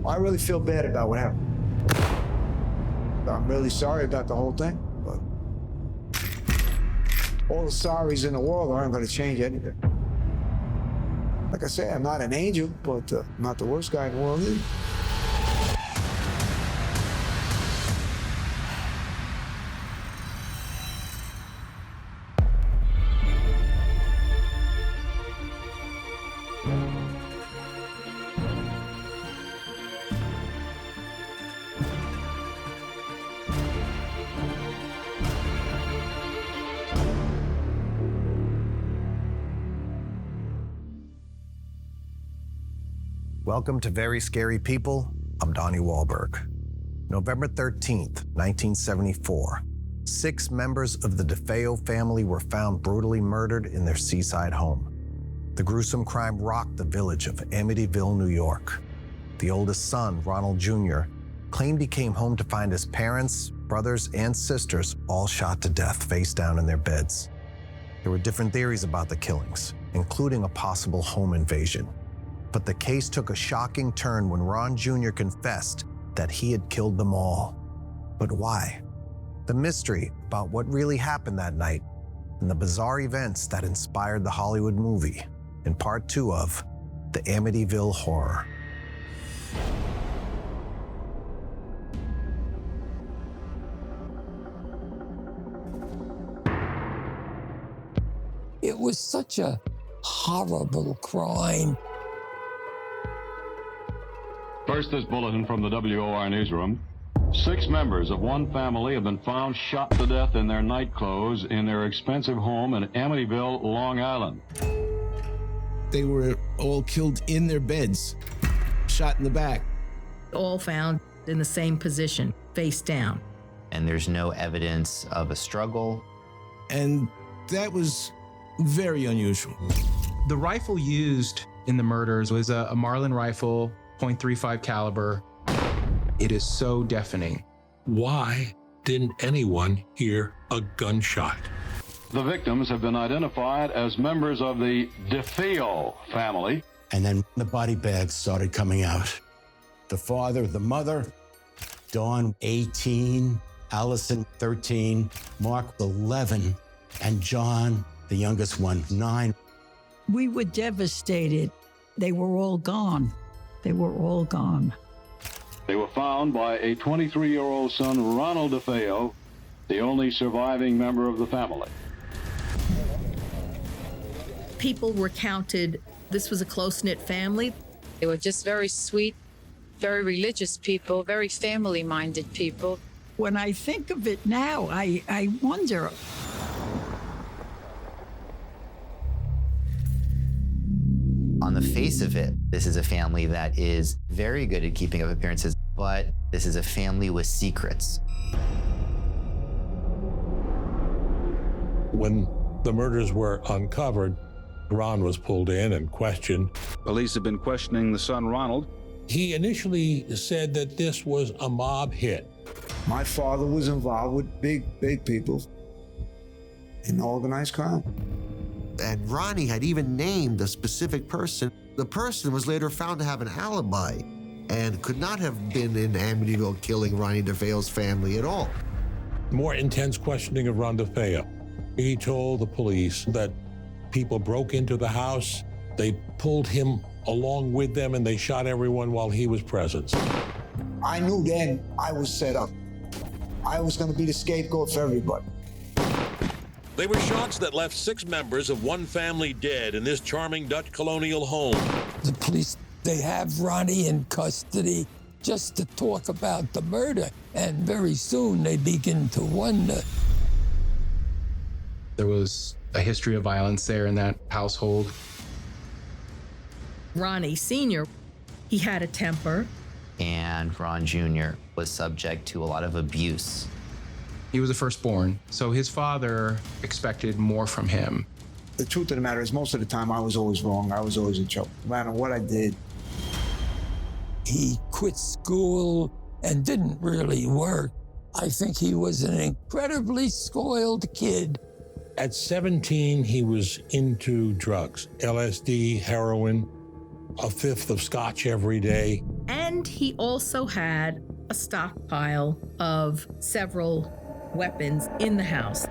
I really feel bad about what happened. I'm really sorry about the whole thing, but all the sorries in the world aren't going to change anything. Like I say, I'm not an angel, but I'm not the worst guy in the world either. Welcome to Very Scary People. I'm Donnie Wahlberg. November 13th, 1974. 6 members of the DeFeo family were found brutally murdered in their seaside home. The gruesome crime rocked the village of Amityville, New York. The oldest son, Ronald Jr., claimed he came home to find his parents, brothers, and sisters all shot to death face down in their beds. There were different theories about the killings, including a possible home invasion. But the case took a shocking turn when Ron Jr. confessed that he had killed them all. But why? The mystery about what really happened that night and the bizarre events that inspired the Hollywood movie in part 2 of The Amityville Horror. It was such a horrible crime. First, this bulletin from the WOR newsroom. 6 members of one family have been found shot to death in their night clothes in their expensive home in Amityville, Long Island. They were all killed in their beds, shot in the back. All found in the same position, face down. And there's no evidence of a struggle. And that was very unusual. The rifle used in the murders was a Marlin rifle, .35 caliber. It is so deafening. Why didn't anyone hear a gunshot? The victims have been identified as members of the DeFeo family. And then the body bags started coming out. The father, the mother, Dawn, 18, Allison, 13, Mark, 11, and John, the youngest one, 9. We were devastated. They were all gone. They were all gone. They were found by a 23-year-old son, Ronald DeFeo, the only surviving member of the family. People were counted. This was a close-knit family. They were just very sweet, very religious people, very family-minded people. When I think of it now, I wonder. On the face of it, this is a family that is very good at keeping up appearances, but this is a family with secrets. When the murders were uncovered, Ron was pulled in and questioned. Police have been questioning the son, Ronald. He initially said that this was a mob hit. My father was involved with big people in organized crime. And Ronnie had even named a specific person. The person was later found to have an alibi and could not have been in Amityville killing Ronnie DeFeo's family at all. More intense questioning of Ron DeFeo. He told the police that people broke into the house, they pulled him along with them, and they shot everyone while he was present. I knew then I was set up. I was going to be the scapegoat for everybody. They were shots that left 6 members of one family dead in this charming Dutch colonial home. The police, they have Ronnie in custody just to talk about the murder, and very soon they begin to wonder. There was a history of violence there in that household. Ronnie Sr., he had a temper. And Ron Jr. was subject to a lot of abuse. He was the firstborn, so his father expected more from him. The truth of the matter is, most of the time I was always wrong. I was always in trouble, no matter what I did. He quit school and didn't really work. I think he was an incredibly spoiled kid. At 17, he was into drugs, LSD, heroin, a fifth of scotch every day. And And he also had a stockpile of several weapons in the house.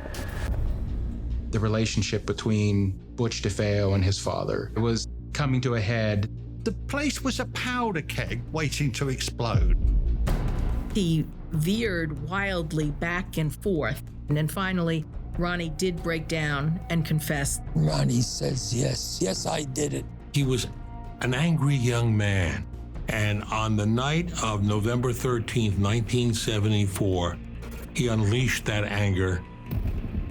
The relationship between Butch DeFeo and his father was coming to a head. The place was a powder keg waiting to explode. He veered wildly back and forth. And then finally, Ronnie did break down and confess. Ronnie says, yes, I did it. He was an angry young man. And on the night of November 13th, 1974, he unleashed that anger.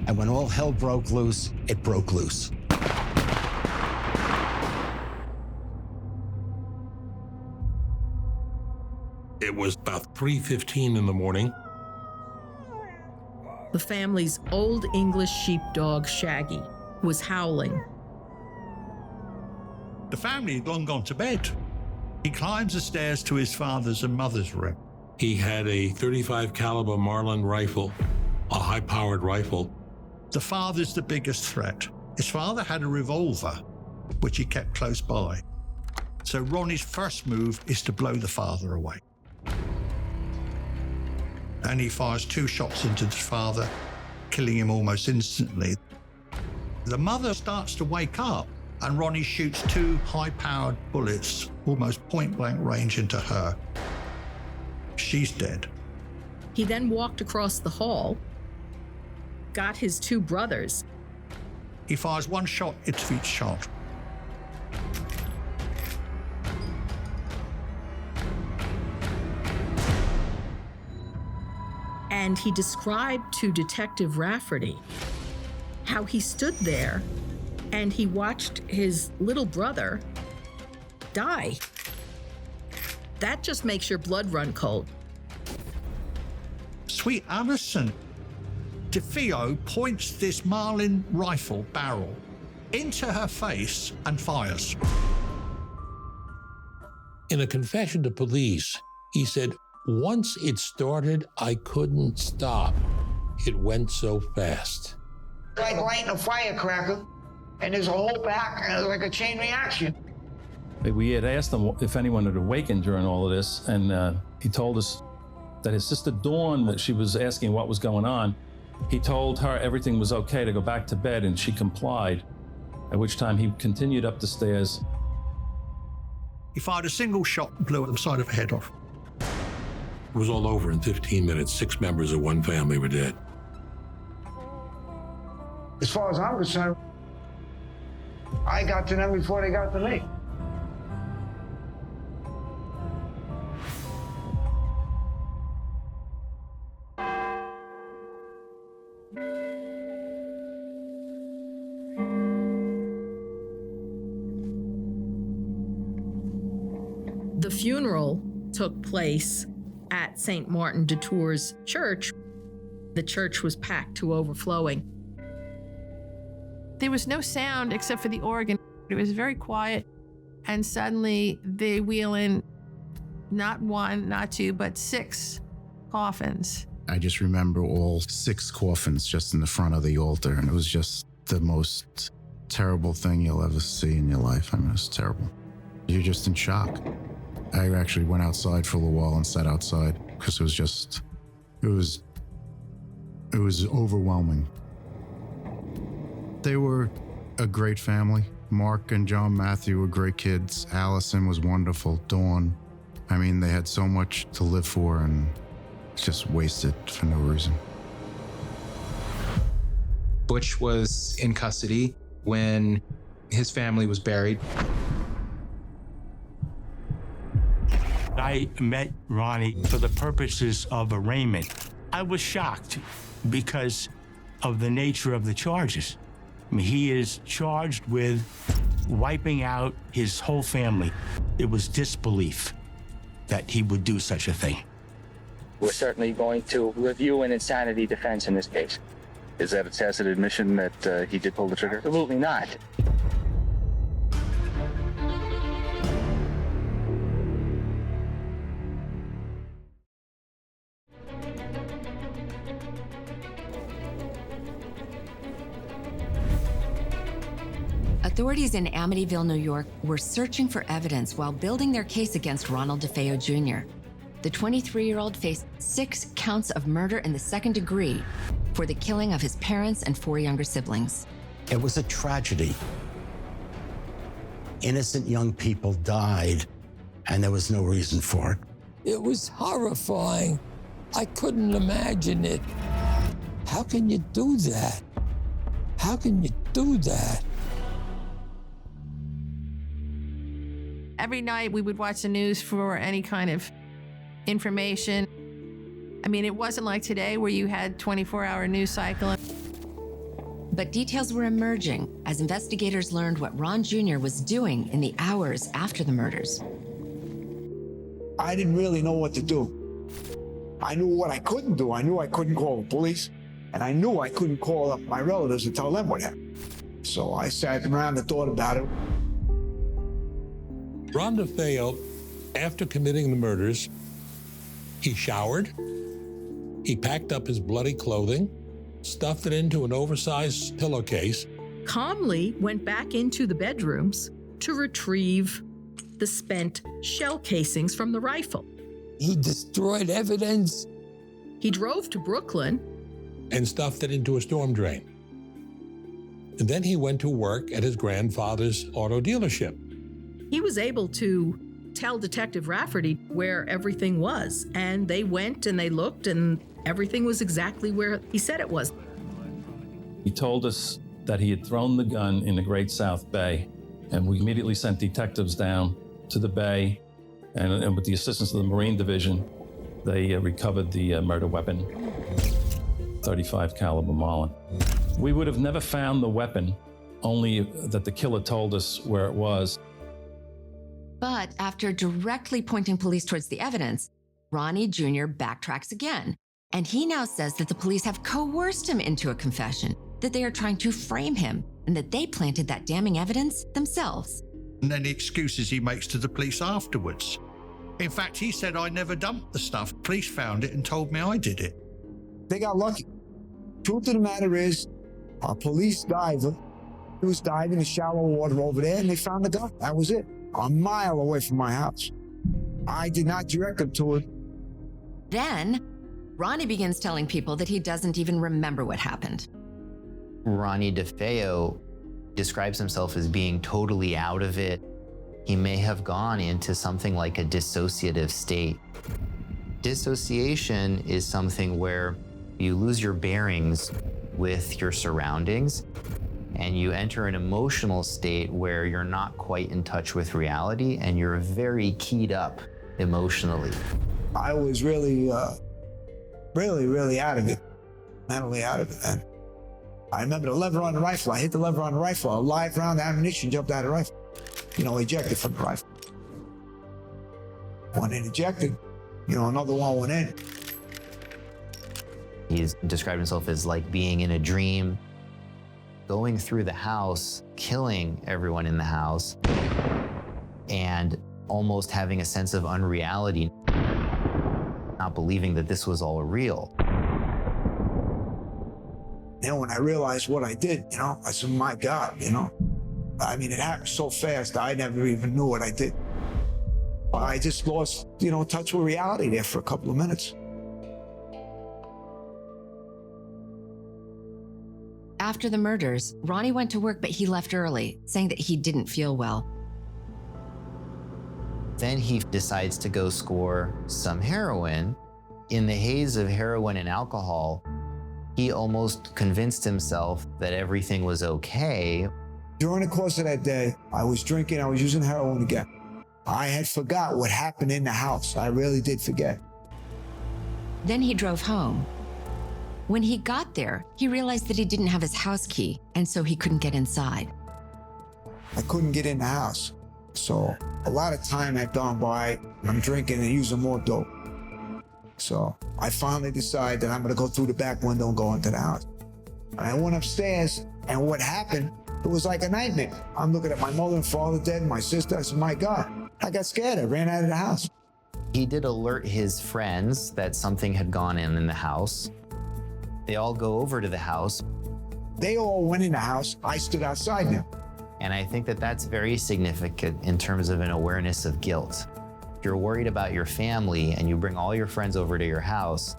And when all hell broke loose, it broke loose. It was about 3:15 in the morning. The family's old English sheepdog, Shaggy, was howling. The family had long gone to bed. He climbs the stairs to his father's and mother's room. He had a .35 caliber Marlin rifle, a high-powered rifle. The father's the biggest threat. His father had a revolver, which he kept close by. So Ronnie's first move is to blow the father away. And he fires 2 shots into the father, killing him almost instantly. The mother starts to wake up, and Ronnie shoots 2 high-powered bullets, almost point-blank range into her. She's dead. He then walked across the hall, got his 2 brothers. He fires 1 shot into each child. And he described to Detective Rafferty how he stood there and he watched his little brother die. That just makes your blood run cold. Sweet Alison, DeFeo points this Marlin rifle barrel into her face and fires. In a confession to police, he said, "Once it started, I couldn't stop. It went so fast." Like lighting a firecracker, and there's a hole back, and it's like a chain reaction. We had asked him if anyone had awakened during all of this, and he told us that his sister Dawn, that she was asking what was going on, he told her everything was okay to go back to bed, and she complied, at which time he continued up the stairs. He fired a single shot and blew the side of her head off. It was all over in 15 minutes. 6 members of one family were dead. As far as I'm concerned, I got to them before they got to me. The funeral took place at St. Martin de Tours church. The church was packed to overflowing. There was no sound except for the organ. It was very quiet. And suddenly they wheel in not 1, not 2, but 6 coffins. I just remember all 6 coffins just in the front of the altar. And it was just the most terrible thing you'll ever see in your life. I mean, it was terrible. You're just in shock. I actually went outside for a little while and sat outside because it was overwhelming. They were a great family. Mark and John Matthew were great kids. Allison was wonderful. Dawn. I mean, they had so much to live for and it's just wasted for no reason. Butch was in custody when his family was buried. I met Ronnie for the purposes of arraignment. I was shocked because of the nature of the charges. I mean, he is charged with wiping out his whole family. It was disbelief that he would do such a thing. We're certainly going to review an insanity defense in this case. Is that a tacit admission that he did pull the trigger? Absolutely not. A Authorities in Amityville, New York were searching for evidence while building their case against Ronald DeFeo Jr. The 23-year-old faced 6 counts of murder in the second degree for the killing of his parents and 4 younger siblings. It was a tragedy. Innocent young people died, and there was no reason for it. It was horrifying. I couldn't imagine it. How can you do that? How can you do that? Every night we would watch the news for any kind of information. I mean, it wasn't like today where you had 24-hour news cycle. But details were emerging as investigators learned what Ron Jr. was doing in the hours after the murders. I didn't really know what to do. I knew what I couldn't do. I knew I couldn't call the police, and I knew I couldn't call up my relatives and tell them what happened. So I sat around and thought about it. Ron DeFeo, after committing the murders, he showered, he packed up his bloody clothing, stuffed it into an oversized pillowcase, calmly went back into the bedrooms to retrieve the spent shell casings from the rifle. He destroyed evidence. He drove to Brooklyn and stuffed it into a storm drain. And then he went to work at his grandfather's auto dealership. He was able to tell Detective Rafferty where everything was, and they went and they looked, and everything was exactly where he said it was. He told us that he had thrown the gun in the Great South Bay, and we immediately sent detectives down to the bay, and with the assistance of the Marine Division, they recovered the murder weapon, 35 caliber Marlin. We would have never found the weapon, only that the killer told us where it was. But after directly pointing police towards the evidence, Ronnie Jr. backtracks again. And he now says that the police have coerced him into a confession, that they are trying to frame him, and that they planted that damning evidence themselves. And then the excuses he makes to the police afterwards. In fact, he said, I never dumped the stuff. Police found it and told me I did it. They got lucky. Truth of the matter is, a police diver, he was diving in the shallow water over there, and they found the gun. That was it. A mile away from my house. I did not direct them to it. Then, Ronnie begins telling people that he doesn't even remember what happened. Ronnie DeFeo describes himself as being totally out of it. He may have gone into something like a dissociative state. Dissociation is something where you lose your bearings with your surroundings, and you enter an emotional state where you're not quite in touch with reality and you're very keyed up emotionally. I was really out of it, mentally out of it. And I remember the lever on the rifle. I hit the lever on the rifle. A live round of ammunition jumped out of the rifle. Ejected from the rifle. One it ejected, another one went in. He's described himself as like being in a dream, going through the house, killing everyone in the house, and almost having a sense of unreality, not believing that this was all real. When I realized what I did, I said, my God, I mean, it happened so fast, I never even knew what I did. I just lost, touch with reality there for a couple of minutes. After the murders, Ronnie went to work, but he left early, saying that he didn't feel well. Then he decides to go score some heroin. In the haze of heroin and alcohol, he almost convinced himself that everything was okay. During the course of that day, I was drinking, I was using heroin again. I had forgot what happened in the house. I really did forget. Then he drove home. When he got there, he realized that he didn't have his house key, and so he couldn't get inside. I couldn't get in the house. So a lot of time had gone by, I'm drinking and using more dope. So I finally decided that I'm gonna go through the back window and go into the house. And I went upstairs, and what happened, it was like a nightmare. I'm looking at my mother and father dead, my sister. I said, my God, I got scared. I ran out of the house. He did alert his friends that something had gone in the house. They all go over to the house. They all went in the house. I stood outside now. And I think that that's very significant in terms of an awareness of guilt. If you're worried about your family and you bring all your friends over to your house,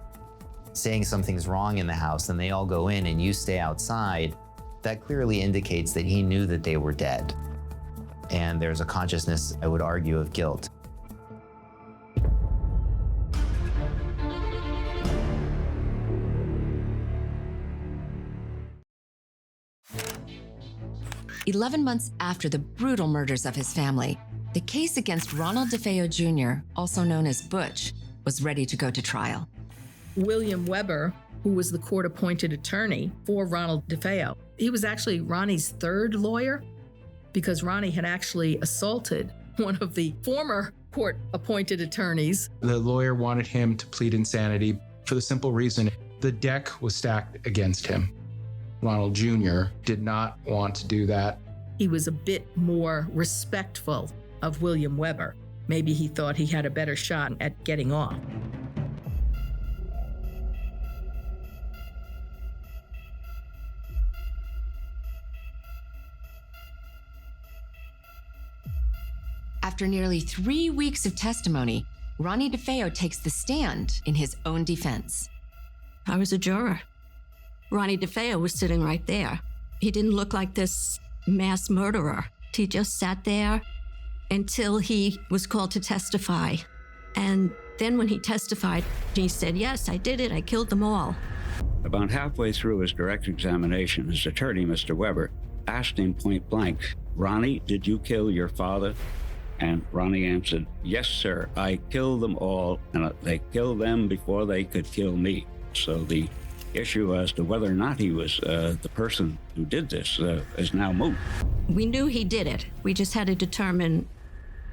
saying something's wrong in the house, and they all go in and you stay outside, that clearly indicates that he knew that they were dead. And there's a consciousness, I would argue, of guilt. "11 months after the brutal murders of his family, the case against Ronald DeFeo Jr., also known as Butch, was ready to go to trial. William Weber, who was the court-appointed attorney for Ronald DeFeo, he was actually Ronnie's third lawyer because Ronnie had actually assaulted one of the former court-appointed attorneys. The lawyer wanted him to plead insanity for the simple reason the deck was stacked against him. Ronald Jr. did not want to do that. He was a bit more respectful of William Weber. Maybe he thought he had a better shot at getting off. After nearly 3 weeks of testimony, Ronnie DeFeo takes the stand in his own defense. I was a juror. Ronnie DeFeo was sitting right there. He didn't look like this mass murderer. He just sat there until he was called to testify. And then when he testified, he said, "Yes, I did it. I killed them all." About halfway through his direct examination, his attorney, Mr. Weber, asked him point blank, "Ronnie, did you kill your father?" And Ronnie answered, "Yes, sir. I killed them all, and they killed them before they could kill me." So the issue as to whether or not he was the person who did this is now moot. We knew he did it. We just had to determine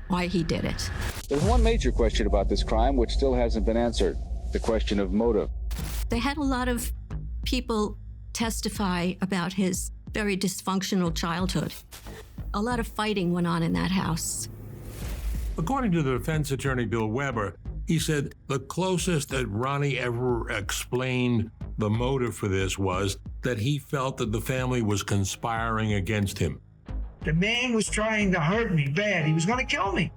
why he did it. There's one major question about this crime which still hasn't been answered, the question of motive. They had a lot of people testify about his very dysfunctional childhood. A lot of fighting went on in that house. According to the defense attorney, Bill Weber, he said the closest that Ronnie ever explained the motive for this was that he felt that the family was conspiring against him. The man was trying to hurt me bad. He was going to kill me.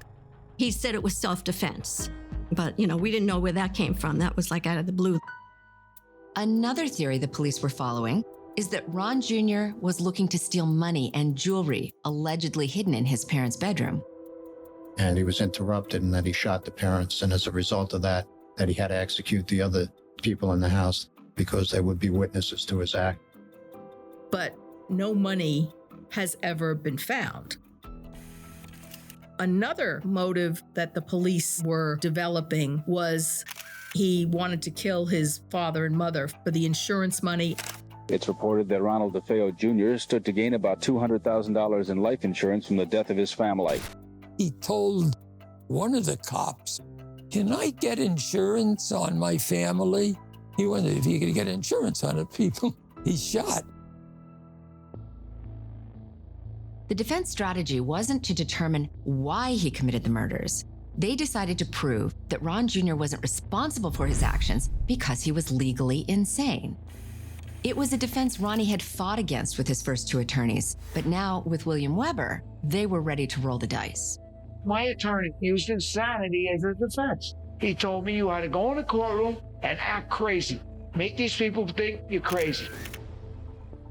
He said it was self-defense. But, we didn't know where that came from. That was like out of the blue. Another theory the police were following is that Ron Jr. was looking to steal money and jewelry allegedly hidden in his parents' bedroom. And he was interrupted and that he shot the parents. And as a result of that he had to execute the other people in the house because they would be witnesses to his act. But no money has ever been found. Another motive that the police were developing was he wanted to kill his father and mother for the insurance money. It's reported that Ronald DeFeo Jr. stood to gain about $200,000 in life insurance from the death of his family. He told one of the cops, "Can I get insurance on my family?" He wondered if he could get insurance on the people he shot. The defense strategy wasn't to determine why he committed the murders. They decided to prove that Ron Jr. wasn't responsible for his actions because he was legally insane. It was a defense Ronnie had fought against with his first two attorneys, but now with William Weber, they were ready to roll the dice. My attorney used insanity as a defense. He told me you had to go in the courtroom and act crazy. Make these people think you're crazy.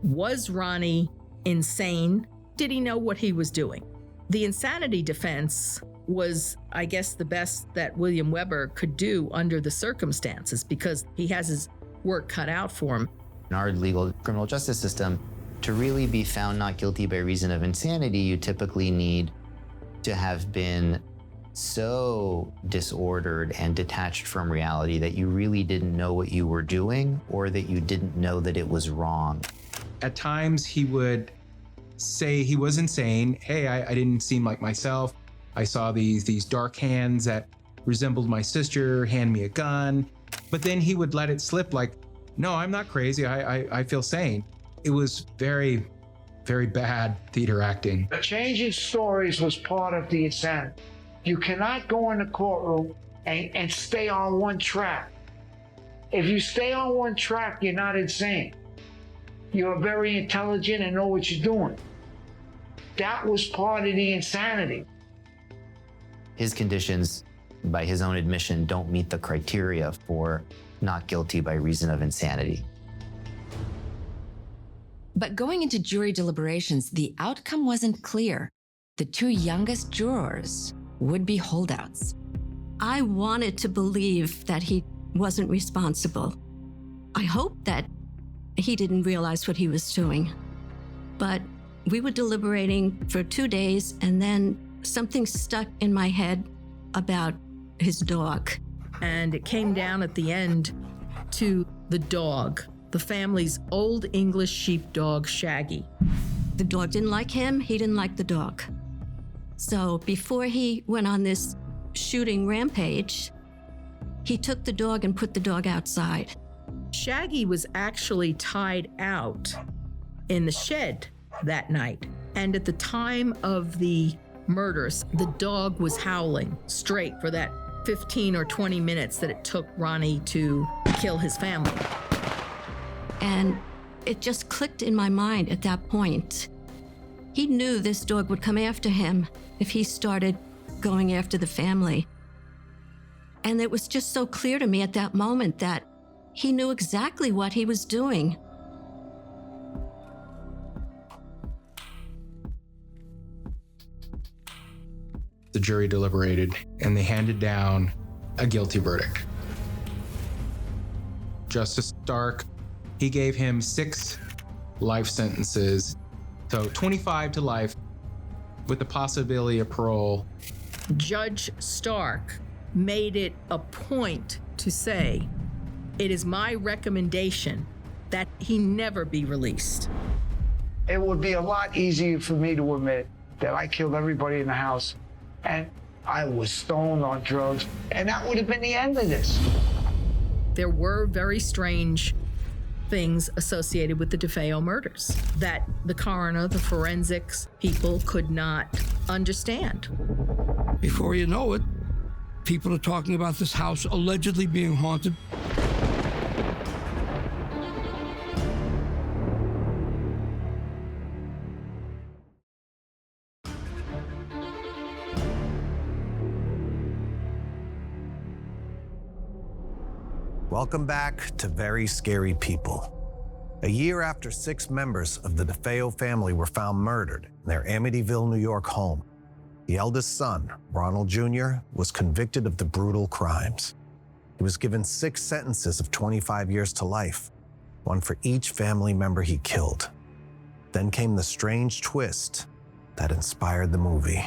Was Ronnie insane? Did he know what he was doing? The insanity defense was, I guess, the best that William Weber could do under the circumstances because he has his work cut out for him. In our legal criminal justice system, to really be found not guilty by reason of insanity, you typically need to have been so disordered and detached from reality that you really didn't know what you were doing or that you didn't know that it was wrong. At times he would say he was insane. Hey, I didn't seem like myself. I saw these dark hands that resembled my sister hand me a gun. But then he would let it slip like, no, I'm not crazy. I feel sane. It was very, very bad theater acting. Changing stories was part of the insanity. You cannot go in the courtroom and stay on one track. If you stay on one track, you're not insane. You're very intelligent and know what you're doing. That was part of the insanity. His conditions, by his own admission, don't meet the criteria for not guilty by reason of insanity. But going into jury deliberations, the outcome wasn't clear. The two youngest jurors would be holdouts. I wanted to believe that he wasn't responsible. I hoped that he didn't realize what he was doing. But we were deliberating for 2 days, and then something stuck in my head about his dog. And it came down at the end to the dog, the family's old English sheepdog, Shaggy. The dog didn't like him, he didn't like the dog. So before he went on this shooting rampage, he took the dog and put the dog outside. Shaggy was actually tied out in the shed that night. And at the time of the murders, the dog was howling straight for that 15 or 20 minutes that it took Ronnie to kill his family. And it just clicked in my mind at that point. He knew this dog would come after him if he started going after the family. And it was just so clear to me at that moment that he knew exactly what he was doing. The jury deliberated, and they handed down a guilty verdict. Justice Stark, he gave him 6 life sentences, so 25 to life with the possibility of parole. Judge Stark made it a point to say, "It is my recommendation that he never be released." It would be a lot easier for me to admit that I killed everybody in the house and I was stoned on drugs, and that would have been the end of this. There were very strange things associated with the DeFeo murders that the coroner, the forensics people could not understand. Before you know it, people are talking about this house allegedly being haunted. Welcome back to Very Scary People. A year after 6 members of the DeFeo family were found murdered in their Amityville, New York home, the eldest son, Ronald Jr., was convicted of the brutal crimes. He was given 6 sentences of 25 years to life, one for each family member he killed. Then came the strange twist that inspired the movie.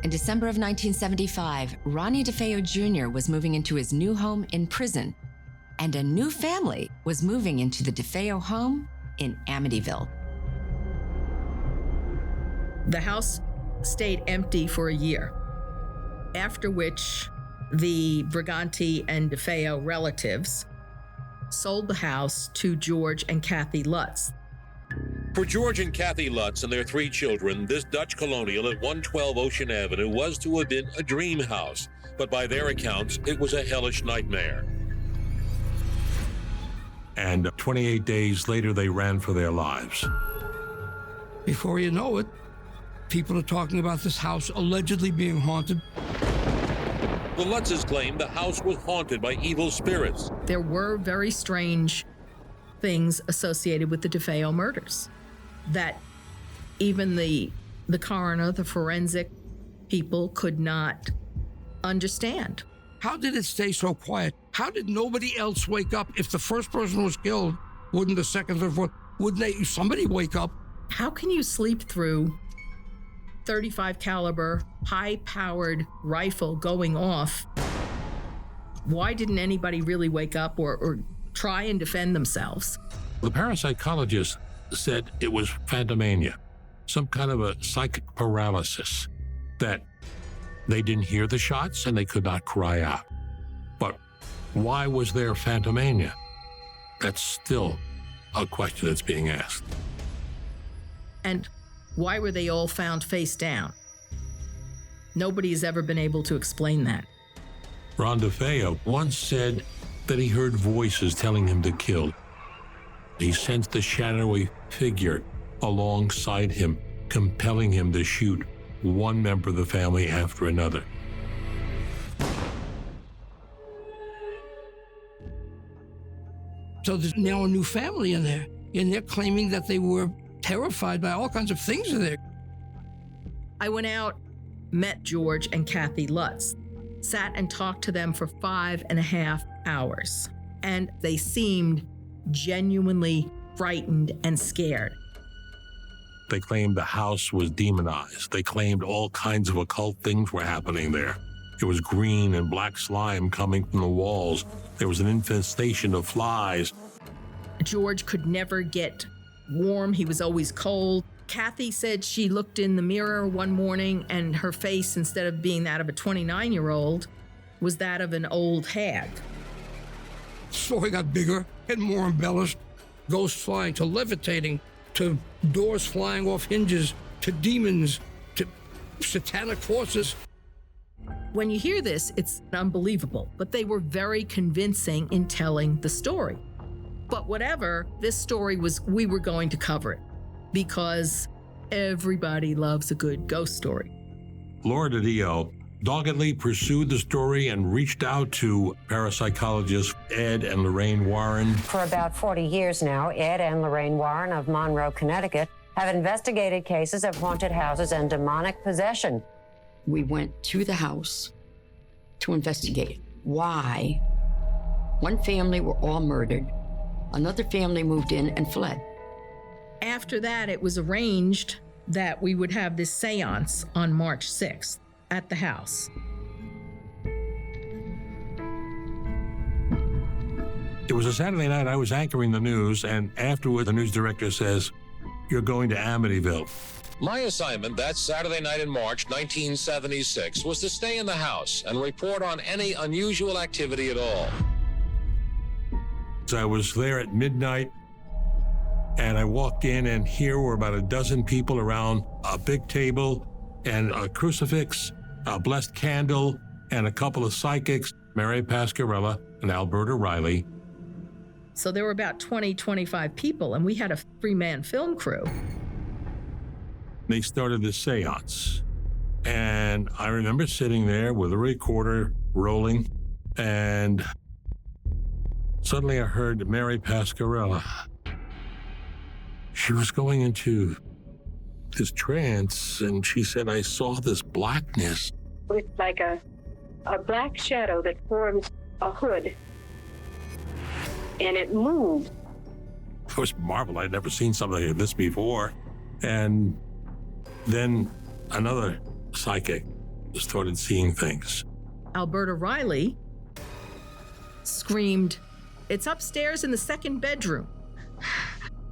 In December of 1975, Ronnie DeFeo Jr. was moving into his new home in prison, and a new family was moving into the DeFeo home in Amityville. The house stayed empty for a year, after which the Briganti and DeFeo relatives sold the house to George and Kathy Lutz. For George and Kathy Lutz and their 3 children, this Dutch colonial at 112 Ocean Avenue was to have been a dream house, but by their accounts, it was a hellish nightmare. And 28 days later, they ran for their lives. Before you know it, people are talking about this house allegedly being haunted. The Lutzes claimed the house was haunted by evil spirits. There were very strange things associated with the DeFeo murders that even the coroner, the forensic people could not understand. How did it stay so quiet? How did nobody else wake up? If the first person was killed, wouldn't the second or fourth, wouldn't somebody wake up? How can you sleep through 35 caliber, high-powered rifle going off? Why didn't anybody really wake up or try and defend themselves? The parapsychologist said it was phantomania, some kind of a psychic paralysis, that they didn't hear the shots and they could not cry out. But why was there phantomania? That's still a question that's being asked. And why were they all found face down? Nobody has ever been able to explain that. Ron DeFeo once said that he heard voices telling him to kill. He sensed a shadowy figure alongside him, compelling him to shoot one member of the family after another. So there's now a new family in there, and they're claiming that they were terrified by all kinds of things in there. I went out, met George and Kathy Lutz, sat and talked to them for 5.5 hours, and they seemed genuinely frightened and scared. They claimed the house was demonized. They claimed all kinds of occult things were happening there. There was green and black slime coming from the walls. There was an infestation of flies. George could never get warm. He was always cold. Kathy said she looked in the mirror one morning and her face, instead of being that of a 29-year-old, was that of an old hag. The story got bigger and more embellished. Ghosts flying, to levitating, to doors flying off hinges, to demons, to satanic forces. When you hear this, it's unbelievable, but they were very convincing in telling the story. But whatever, this story was, we were going to cover it because everybody loves a good ghost story. Laura DeFeo doggedly pursued the story and reached out to parapsychologists Ed and Lorraine Warren. For about 40 years now, Ed and Lorraine Warren of Monroe, Connecticut, have investigated cases of haunted houses and demonic possession. We went to the house to investigate why one family were all murdered, another family moved in and fled. After that, it was arranged that we would have this seance on March 6th at the house. It was a Saturday night. I was anchoring the news, and afterward, the news director says, "You're going to Amityville." My assignment that Saturday night in March 1976 was to stay in the house and report on any unusual activity at all. So I was there at midnight, and I walked in, and here were about a dozen people around a big table and a crucifix, a blessed candle, and a couple of psychics, Mary Pasquarella and Alberta Riley. So there were about 20, 25 people, and we had a 3-man film crew. They started the seance. And I remember sitting there with a recorder rolling, and suddenly I heard Mary Pasquarella. She was going into this trance, and she said, "I saw this blackness." It's like a black shadow that forms a hood, and it moves. I was marveled. I'd never seen something like this before. And then another psychic started seeing things. Alberta Riley screamed, "It's upstairs in the second bedroom."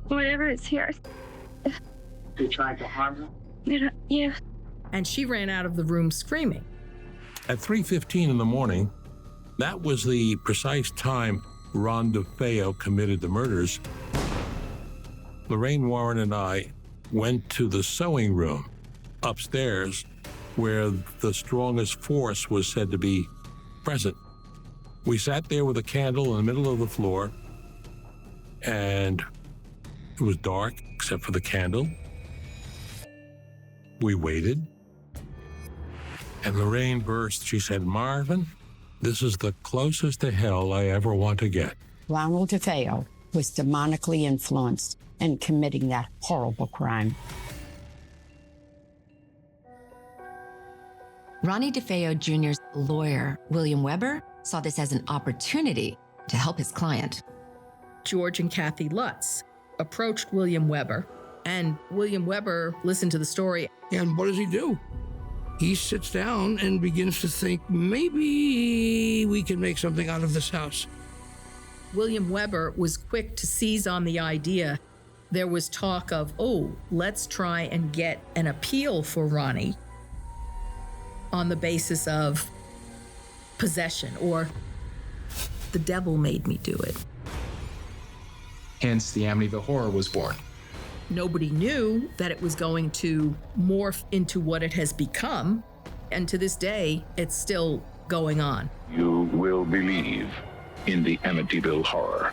Whatever is here. They tried to harm her? Yeah. And she ran out of the room screaming. At 3:15 in the morning, that was the precise time Ron DeFeo committed the murders. Lorraine Warren and I went to the sewing room upstairs where the strongest force was said to be present. We sat there with a candle in the middle of the floor, and it was dark except for the candle. We waited, and Lorraine burst. She said, "Marvin, this is the closest to hell I ever want to get." Ronald DeFeo was demonically influenced in committing that horrible crime. Ronnie DeFeo Jr.'s lawyer, William Weber, saw this as an opportunity to help his client. George and Kathy Lutz approached William Weber, and William Weber listened to the story. And what does he do? He sits down and begins to think, maybe we can make something out of this house. William Weber was quick to seize on the idea. There was talk of, let's try and get an appeal for Ronnie on the basis of possession, or the devil made me do it. Hence, the Amityville Horror was born. Nobody knew that it was going to morph into what it has become, and to this day, it's still going on. You will believe in the Amityville Horror.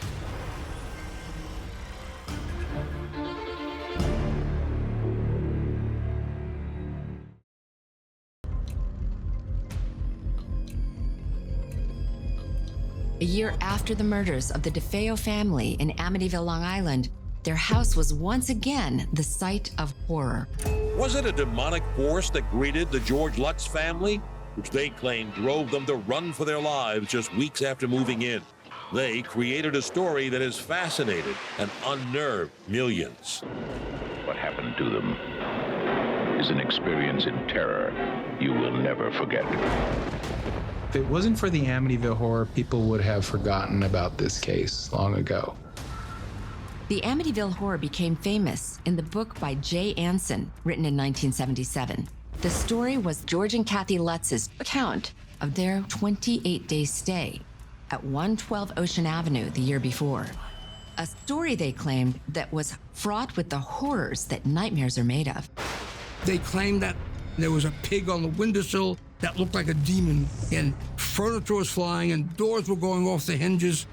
A year after the murders of the DeFeo family in Amityville, Long Island, their house was once again the site of horror. Was it a demonic force that greeted the George Lutz family, which they claimed drove them to run for their lives just weeks after moving in? They created a story that has fascinated and unnerved millions. What happened to them is an experience in terror you will never forget. If it wasn't for the Amityville horror, people would have forgotten about this case long ago. The Amityville horror became famous in the book by Jay Anson, written in 1977. The story was George and Kathy Lutz's account of their 28-day stay at 112 Ocean Avenue the year before. A story they claimed that was fraught with the horrors that nightmares are made of. They claimed that there was a pig on the windowsill that looked like a demon, and furniture was flying, and doors were going off the hinges.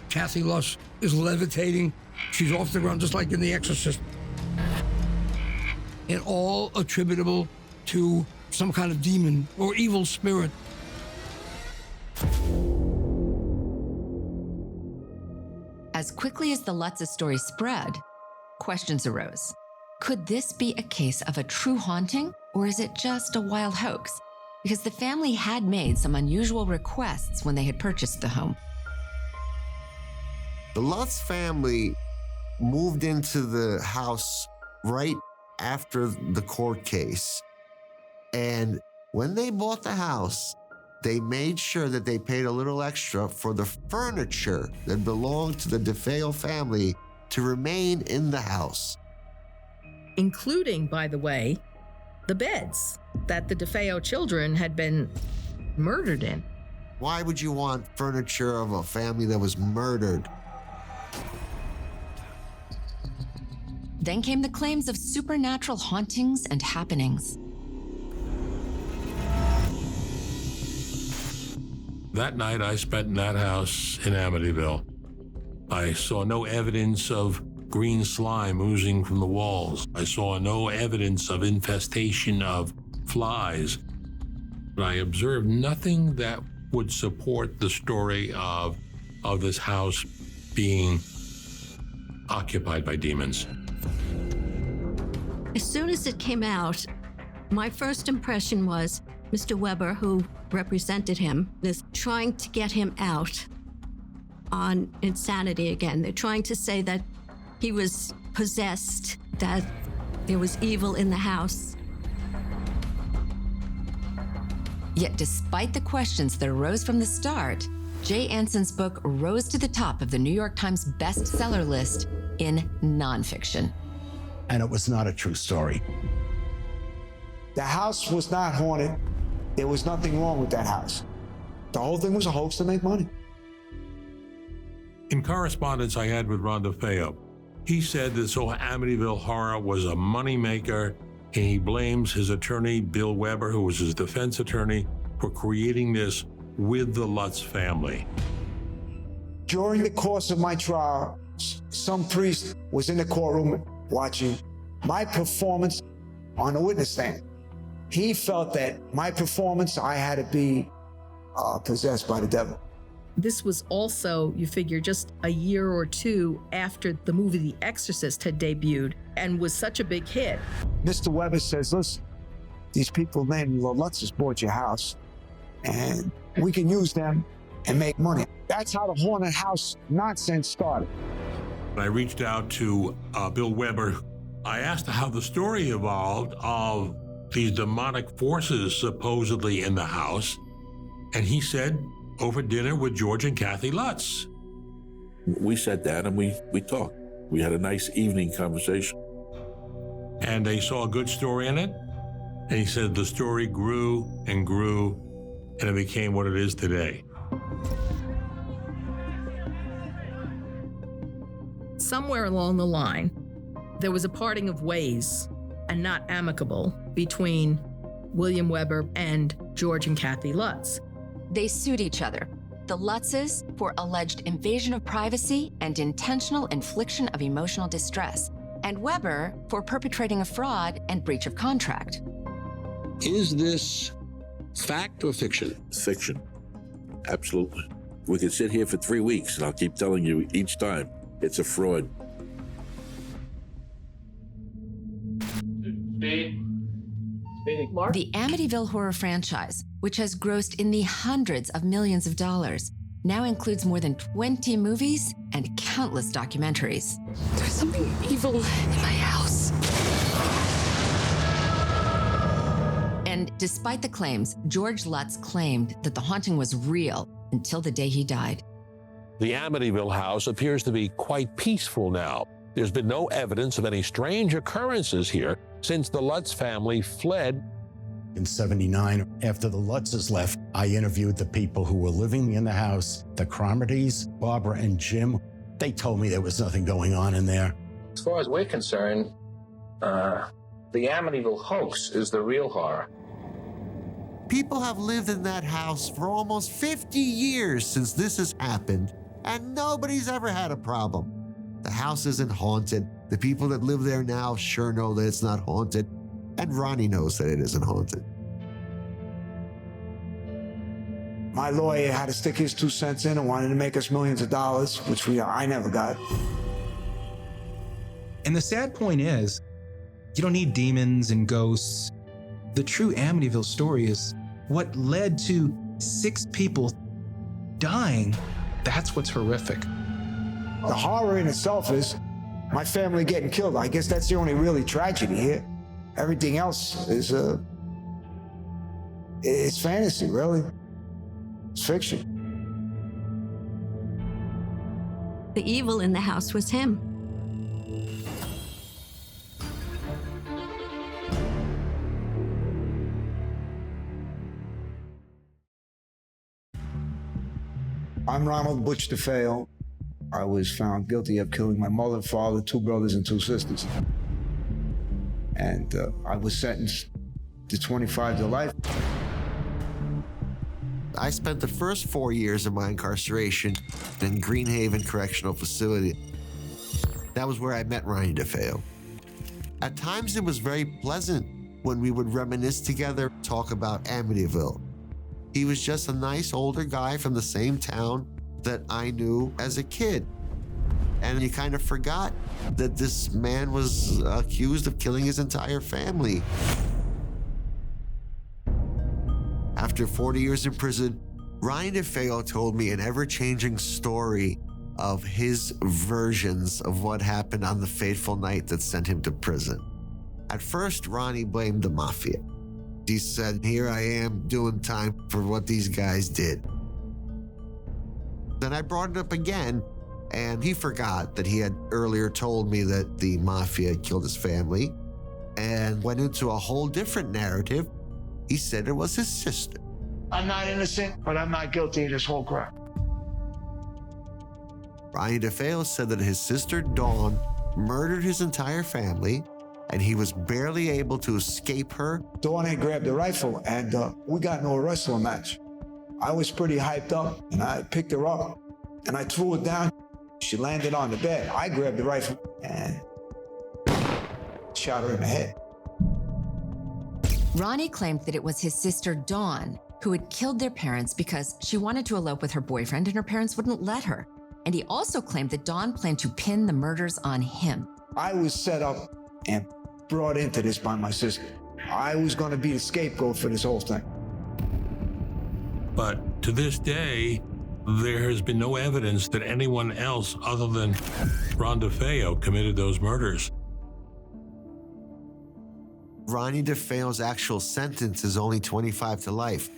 Kathy Lutz is levitating. She's off the ground, just like in The Exorcist. And all attributable to some kind of demon or evil spirit. As quickly as the Lutz's story spread, questions arose. Could this be a case of a true haunting, or is it just a wild hoax? Because the family had made some unusual requests when they had purchased the home. The Lutz family moved into the house right after the court case. And when they bought the house, they made sure that they paid a little extra for the furniture that belonged to the DeFeo family to remain in the house. Including, by the way, the beds that the DeFeo children had been murdered in. Why would you want furniture of a family that was murdered? Then came the claims of supernatural hauntings and happenings. That night I spent in that house in Amityville. I saw no evidence of green slime oozing from the walls. I saw no evidence of infestation of flies. But I observed nothing that would support the story of this house being occupied by demons. As soon as it came out, my first impression was Mr. Weber, who represented him, is trying to get him out on insanity again. They're trying to say that he was possessed, that there was evil in the house. Yet despite the questions that arose from the start, Jay Anson's book rose to the top of the New York Times bestseller list in nonfiction. And it was not a true story. The house was not haunted. There was nothing wrong with that house. The whole thing was a hoax to make money. In correspondence I had with Ron DeFeo, he said this whole Amityville horror was a moneymaker, and he blames his attorney, Bill Weber, who was his defense attorney, for creating this with the Lutz family. During the course of my trial, some priest was in the courtroom watching my performance on the witness stand. He felt that my performance, I had to be possessed by the devil. This was also, you figure, just a year or two after the movie The Exorcist had debuted and was such a big hit. Mr. Weber says, listen, these people named the Lutzes bought your house, and we can use them and make money. That's how the haunted house nonsense started. I reached out to Bill Weber. I asked how the story evolved of these demonic forces supposedly in the house, and he said, over dinner with George and Kathy Lutz. We sat down and we talked. We had a nice evening conversation. And they saw a good story in it. And he said the story grew and grew, and it became what it is today. Somewhere along the line, there was a parting of ways, and not amicable, between William Weber and George and Kathy Lutz. They sued each other, the Lutzes for alleged invasion of privacy and intentional infliction of emotional distress, and Weber for perpetrating a fraud and breach of contract. Is this fact or fiction? Fiction. Absolutely. We could sit here for 3 weeks, and I'll keep telling you each time it's a fraud. The Amityville horror franchise, which has grossed in the hundreds of millions of dollars, now includes more than 20 movies and countless documentaries. There's something evil in my house. And despite the claims, George Lutz claimed that the haunting was real until the day he died. The Amityville house appears to be quite peaceful now. There's been no evidence of any strange occurrences here since the Lutz family fled. In '79, after the Lutzes left, I interviewed the people who were living in the house, the Cromartys, Barbara and Jim. They told me there was nothing going on in there. As far as we're concerned, the Amityville hoax is the real horror. People have lived in that house for almost 50 years since this has happened, and nobody's ever had a problem. The house isn't haunted. The people that live there now sure know that it's not haunted. And Ronnie knows that it isn't haunted. My lawyer had to stick his 2 cents in and wanted to make us millions of dollars, which I never got. And the sad point is, you don't need demons and ghosts. The true Amityville story is what led to 6 people dying. That's what's horrific. The horror in itself is my family getting killed. I guess that's the only really tragedy here. Everything else is it's fantasy, really. It's fiction. The evil in the house was him. I'm Ronald Butch DeFeo. I was found guilty of killing my mother, father, 2 brothers, and 2 sisters. And I was sentenced to 25 to life. I spent the first 4 years of my incarceration in Greenhaven Correctional Facility. That was where I met Ronnie DeFeo. At times it was very pleasant when we would reminisce together, talk about Amityville. He was just a nice older guy from the same town that I knew as a kid. And you kind of forgot that this man was accused of killing his entire family. After 40 years in prison, Ryan DeFeo told me an ever-changing story of his versions of what happened on the fateful night that sent him to prison. At first, Ronnie blamed the mafia. He said, "Here I am doing time for what these guys did." Then I brought it up again, and he forgot that he had earlier told me that the mafia killed his family and went into a whole different narrative. He said it was his sister. I'm not innocent, but I'm not guilty of this whole crap. Ryan DeFeo said that his sister Dawn murdered his entire family, and he was barely able to escape her. Dawn had grabbed the rifle, and we got into a wrestling match. I was pretty hyped up, and I picked her up, and I threw it down. She landed on the bed. I grabbed the rifle and shot her in the head. Ronnie claimed that it was his sister Dawn who had killed their parents because she wanted to elope with her boyfriend and her parents wouldn't let her. And he also claimed that Dawn planned to pin the murders on him. I was set up and brought into this by my sister. I was going to be the scapegoat for this whole thing. But to this day, there has been no evidence that anyone else other than Ron DeFeo committed those murders. Ronnie DeFeo's actual sentence is only 25 to life.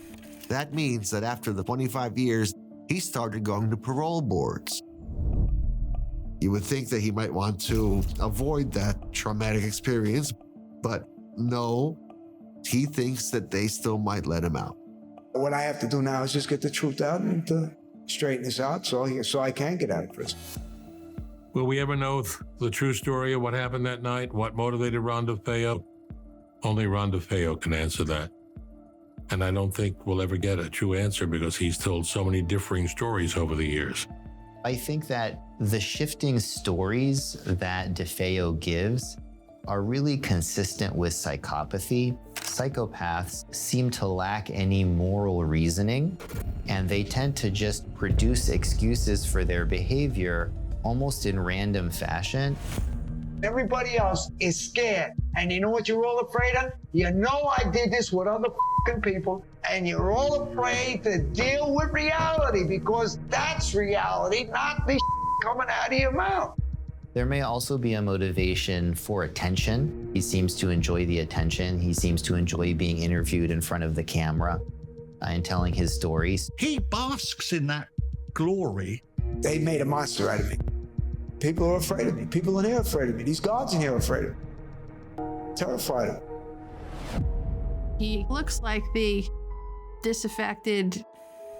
That means that after the 25 years, he started going to parole boards. You would think that he might want to avoid that traumatic experience, but no, he thinks that they still might let him out. What I have to do now is just get the truth out and straighten this out so I can get out of prison. Will we ever know the true story of what happened that night? What motivated Ron DeFeo? Only Ron DeFeo can answer that. And I don't think we'll ever get a true answer because he's told so many differing stories over the years. I think that the shifting stories that DeFeo gives are really consistent with psychopathy. Psychopaths seem to lack any moral reasoning, and they tend to just produce excuses for their behavior almost in random fashion. Everybody else is scared. And you know what you're all afraid of? You know I did this with other people, and you're all afraid to deal with reality because that's reality, not the coming out of your mouth. There may also be a motivation for attention. He seems to enjoy the attention. He seems to enjoy being interviewed in front of the camera and telling his stories. He basks in that glory. They made a monster out of me. People are afraid of me. People in here are afraid of me. These guards in here are afraid of me. Terrified of me. He looks like the disaffected,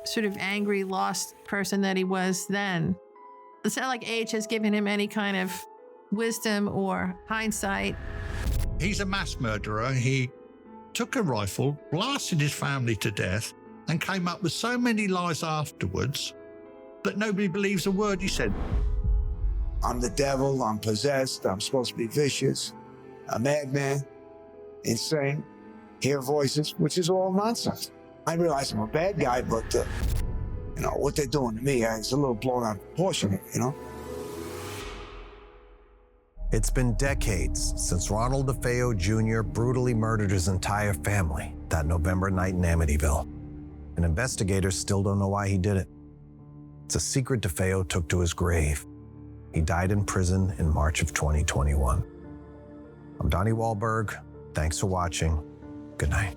sort of angry, lost person that he was then. It's not like age has given him any kind of wisdom or hindsight. He's a mass murderer. He took a rifle, blasted his family to death, and came up with so many lies afterwards that nobody believes a word he said. I'm the devil, I'm possessed, I'm supposed to be vicious, a madman, insane, hear voices, which is all nonsense. I realize I'm a bad guy, but you know, what they're doing to me is a little blown out of proportion, you know? It's been decades since Ronald DeFeo Jr. brutally murdered his entire family that November night in Amityville. And investigators still don't know why he did it. It's a secret DeFeo took to his grave. He died in prison in March of 2021. I'm Donnie Wahlberg. Thanks for watching. Good night.